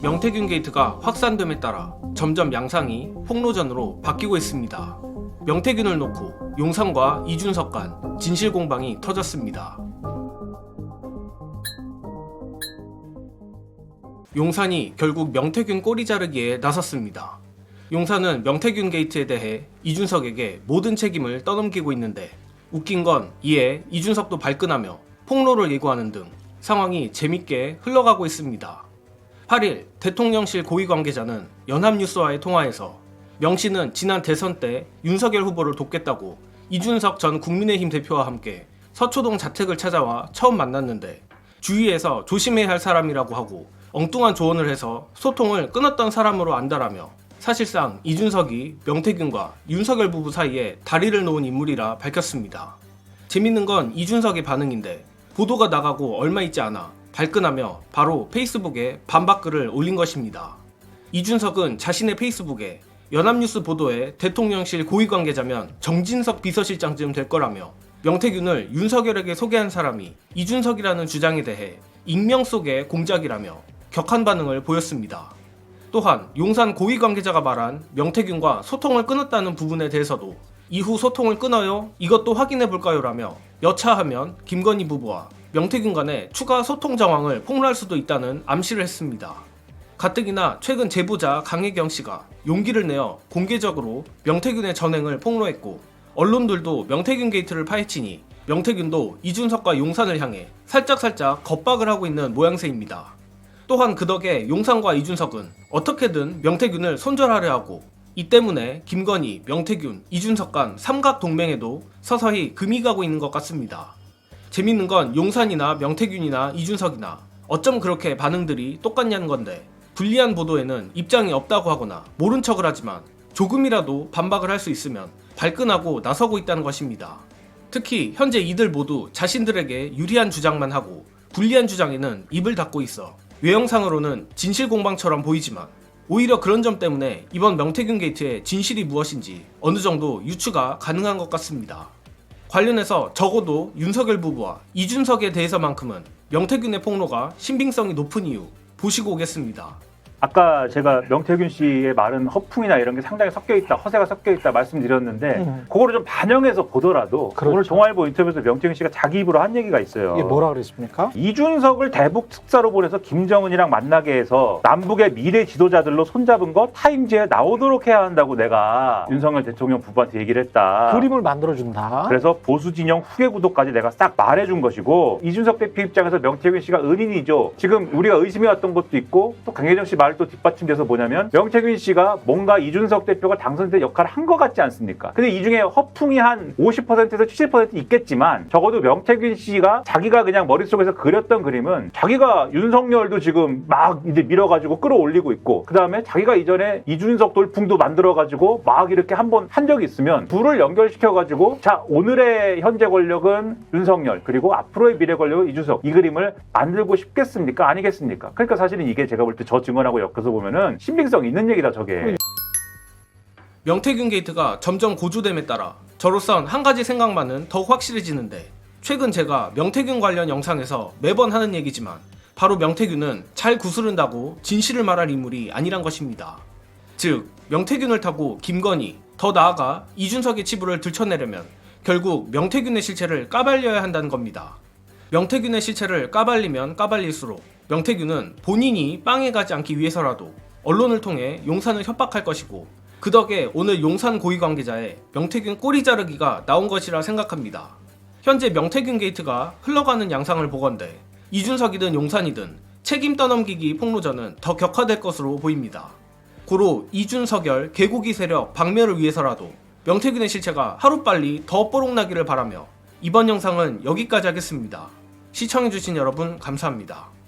명태균 게이트가 확산됨에 따라 점점 양상이 폭로전으로 바뀌고 있습니다. 명태균을 놓고 용산과 이준석 간 진실 공방이 터졌습니다. 용산이 결국 명태균 꼬리 자르기에 나섰습니다. 용산은 명태균 게이트에 대해 이준석에게 모든 책임을 떠넘기고 있는데 웃긴 건 이에 이준석도 발끈하며 폭로를 예고하는 등 상황이 재밌게 흘러가고 있습니다. 8일 대통령실 고위 관계자는 연합뉴스와의 통화에서 명 씨는 지난 대선 때 윤석열 후보를 돕겠다고 이준석 전 국민의힘 대표와 함께 서초동 자택을 찾아와 처음 만났는데 주위에서 조심해야 할 사람이라고 하고 엉뚱한 조언을 해서 소통을 끊었던 사람으로 안다라며 사실상 이준석이 명태균과 윤석열 부부 사이에 다리를 놓은 인물이라 밝혔습니다. 재밌는 건 이준석의 반응인데 보도가 나가고 얼마 있지 않아 발끈하며 바로 페이스북에 반박글을 올린 것입니다. 이준석은 자신의 페이스북에 연합뉴스 보도에 대통령실 고위 관계자면 정진석 비서실장쯤 될 거라며 명태균을 윤석열에게 소개한 사람이 이준석이라는 주장에 대해 익명 속의 공작이라며 격한 반응을 보였습니다. 또한 용산 고위 관계자가 말한 명태균과 소통을 끊었다는 부분에 대해서도 이후 소통을 끊어요? 이것도 확인해 볼까요? 라며 여차하면 김건희 부부와 명태균 간의 추가 소통 정황을 폭로할 수도 있다는 암시를 했습니다. 가뜩이나 최근 제보자 강혜경 씨가 용기를 내어 공개적으로 명태균의 전행을 폭로했고 언론들도 명태균 게이트를 파헤치니 명태균도 이준석과 용산을 향해 살짝살짝 겁박을 하고 있는 모양새입니다. 또한 그 덕에 용산과 이준석은 어떻게든 명태균을 손절하려 하고 이 때문에 김건희, 명태균, 이준석 간 삼각 동맹에도 서서히 금이 가고 있는 것 같습니다. 재밌는 건 용산이나 명태균이나 이준석이나 어쩜 그렇게 반응들이 똑같냐는 건데 불리한 보도에는 입장이 없다고 하거나 모른 척을 하지만 조금이라도 반박을 할 수 있으면 발끈하고 나서고 있다는 것입니다. 특히 현재 이들 모두 자신들에게 유리한 주장만 하고 불리한 주장에는 입을 닫고 있어 외형상으로는 진실 공방처럼 보이지만 오히려 그런 점 때문에 이번 명태균 게이트의 진실이 무엇인지 어느 정도 유추가 가능한 것 같습니다. 관련해서 적어도 윤석열 부부와 이준석에 대해서만큼은 명태균의 폭로가 신빙성이 높은 이유 보시고 오겠습니다. 아까 제가 명태균 씨의 말은 허풍이나 이런 게 상당히 섞여있다, 허세가 섞여있다 말씀드렸는데 그거를 좀 반영해서 보더라도 그렇죠. 오늘 동아일보 인터뷰에서 명태균 씨가 자기 입으로 한 얘기가 있어요. 이게 뭐라 그랬습니까? 이준석을 대북 특사로 보내서 김정은이랑 만나게 해서 남북의 미래 지도자들로 손잡은 거 타임지에 나오도록 해야 한다고 내가 윤석열 대통령 부부한테 얘기를 했다. 그림을 만들어준다. 그래서 보수 진영 후계 구도까지 내가 싹 말해준 것이고 이준석 대표 입장에서 명태균 씨가 은인이죠. 지금 우리가 의심해왔던 것도 있고 또 강혜정 씨 말 또 뒷받침돼서 뭐냐면 명태균 씨가 뭔가 이준석 대표가 당선될 역할을 한 것 같지 않습니까? 근데 이 중에 허풍이 한 50%에서 70% 있겠지만 적어도 명태균 씨가 자기가 그냥 머릿속에서 그렸던 그림은 자기가 윤석열도 지금 막 이제 밀어가지고 끌어올리고 있고 그 다음에 자기가 이전에 이준석 돌풍도 만들어가지고 막 이렇게 한번 한 적이 있으면 둘을 연결시켜가지고 자 오늘의 현재 권력은 윤석열 그리고 앞으로의 미래 권력은 이준석 이 그림을 만들고 싶겠습니까? 아니겠습니까? 그러니까 사실은 이게 제가 볼 때 저 증언하고 엮어서 보면은 신빙성 있는 얘기다 저게. 명태균 게이트가 점점 고조됨에 따라 저로선 한 가지 생각만은 더욱 확실해지는데 최근 제가 명태균 관련 영상에서 매번 하는 얘기지만 바로 명태균은 잘 구스른다고 진실을 말할 인물이 아니란 것입니다. 즉 명태균을 타고 김건희 더 나아가 이준석의 치부를 들춰내려면 결국 명태균의 실체를 까발려야 한다는 겁니다. 명태균의 실체를 까발리면 까발릴수록 명태균은 본인이 빵에 가지 않기 위해서라도 언론을 통해 용산을 협박할 것이고 그 덕에 오늘 용산 고위 관계자의 명태균 꼬리 자르기가 나온 것이라 생각합니다. 현재 명태균 게이트가 흘러가는 양상을 보건대 이준석이든 용산이든 책임 떠넘기기 폭로전은 더 격화될 것으로 보입니다. 고로 이준석열 개고기 세력 박멸을 위해서라도 명태균의 실체가 하루빨리 더 뽀록나기를 바라며 이번 영상은 여기까지 하겠습니다. 시청해주신 여러분 감사합니다.